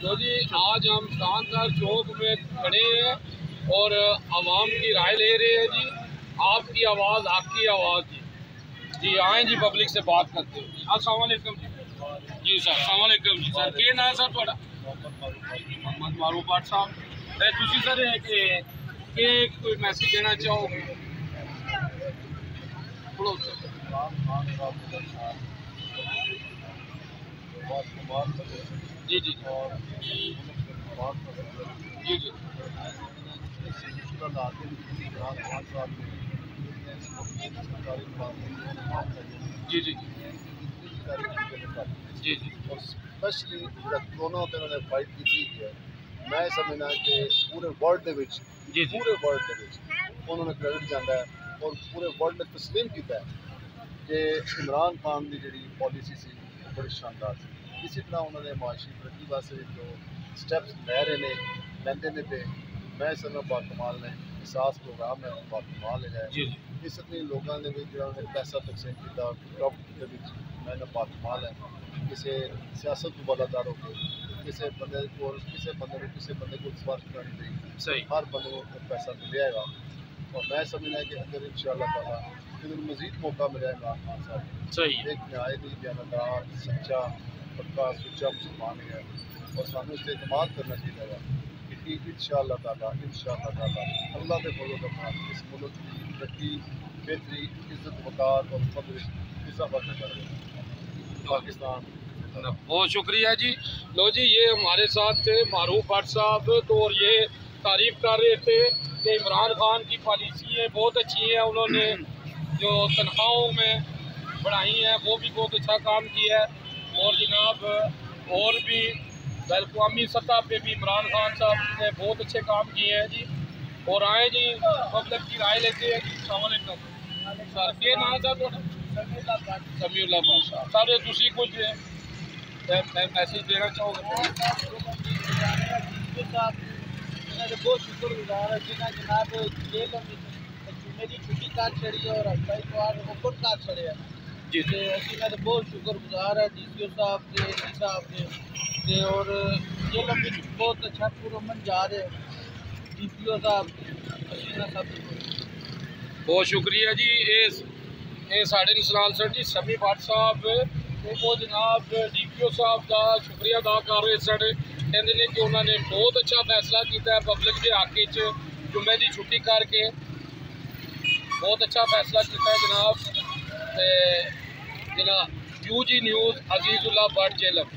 तो जी आज हम शानदार चौक में खड़े हैं और आवाम की राय ले रहे हैं जी। आपकी आवाज़ आपकी आवाज़ जी। जी आए जी पब्लिक से बात करते हैं। अस्सलाम वालेकुम जी। जी सर अस्सलाम वालेकुम जी। सर क्या नाम है सर थोड़ा? मोहम्मद मारूफ भट्ट साहब। तुसी सर कोई मैसेज देना चाहोगे? जी जी जी जी जी जी जी जी और स्पैशली कोरोना तो उन्होंने फाइट की है। मैं समझना कि पूरे वर्ल्ड के जी जी पूरे वर्ल्ड के उन्होंने क्रेडिट जाता है और पूरे वर्ल्ड ने तस्लीम किया है कि इमरान खान की जी पॉलिसी सी बड़ी शानदार सी। इसी तरह उन्होंने माशी तरक्की वास्ते जो स्टैप्स लै रहे हैं लेंदे ने पे मैं समझना बाकमाल ने एहसास प्रोग्राम है बाकमाल है। इस अपने लोगों ने भी जो पैसा तकसीम किया टॉप के मैं बाकमाल है। किसी सियासत को बलादार होकर किसी बंदे को किसी बंदे को सिफारिश करनी चाहिए। सही हर बंदे को पैसा मिल जाएगा और मैं समझना कि अगर इंशाअल्लाह ताला फिर मज़ीद मौका मिलेगा इमरान खान साहब सही एक न्यायी बयानदार सच्चा पक्का सुच्चा मुसलमान है और सानू इस एतमाद करना चाहिए कि इंशाअल्लाह ताला अल्लाह के फजल के इस मुल्क की तरक्की बेहतरी इज्जत वकार और फजल इजाफा कर पाकिस्तान। बहुत शुक्रिया जी। लो जी ये हमारे साथ थे मारूफ भट्ट साहब। तो और ये तारीफ कर रहे थे कि इमरान खान की पॉलिसी बहुत अच्छी है। उन्होंने जो तनख्वाहों में बढ़ाई है वो भी बहुत अच्छा काम किया है और जनाब और भी बैलकवामी सतह पे भी इमरान खान साहब ने बहुत अच्छे काम किए हैं जी। और आए जी पब्लिक की राय लेते हैं जी। अस्सलाम वालेकुम सर के नाम सर समीउल्लाह भट्ट साहब। सर तुसी कुछ मैसेज देना चाहोगे? बहुत शुक्रगुजार है जिन्हें जनाब जेल जुम्मे की छुट्टी कर छड़ी और हफ्ता इतवार ओपन कर छड़े जी मैं बहुत शुक्रगुजार है DCO साहब के डी साहब के और जेल में बहुत अच्छा टूर्नामेंट जा रहे हैं DCO साहब सब। बहुत शुक्रिया जी। ये साढ़े नसलाल सर जी समी भट्ट साहब वो जनाब DPO साहब का शुक्रिया अदा कर रहे सर। कहते हैं कि उन्होंने बहुत अच्छा फैसला किया है पब्लिक के हक जुम्मे की छुट्टी करके बहुत अच्छा फैसला किया है जनाब। UG news Azizullah Bhatt Jhelum.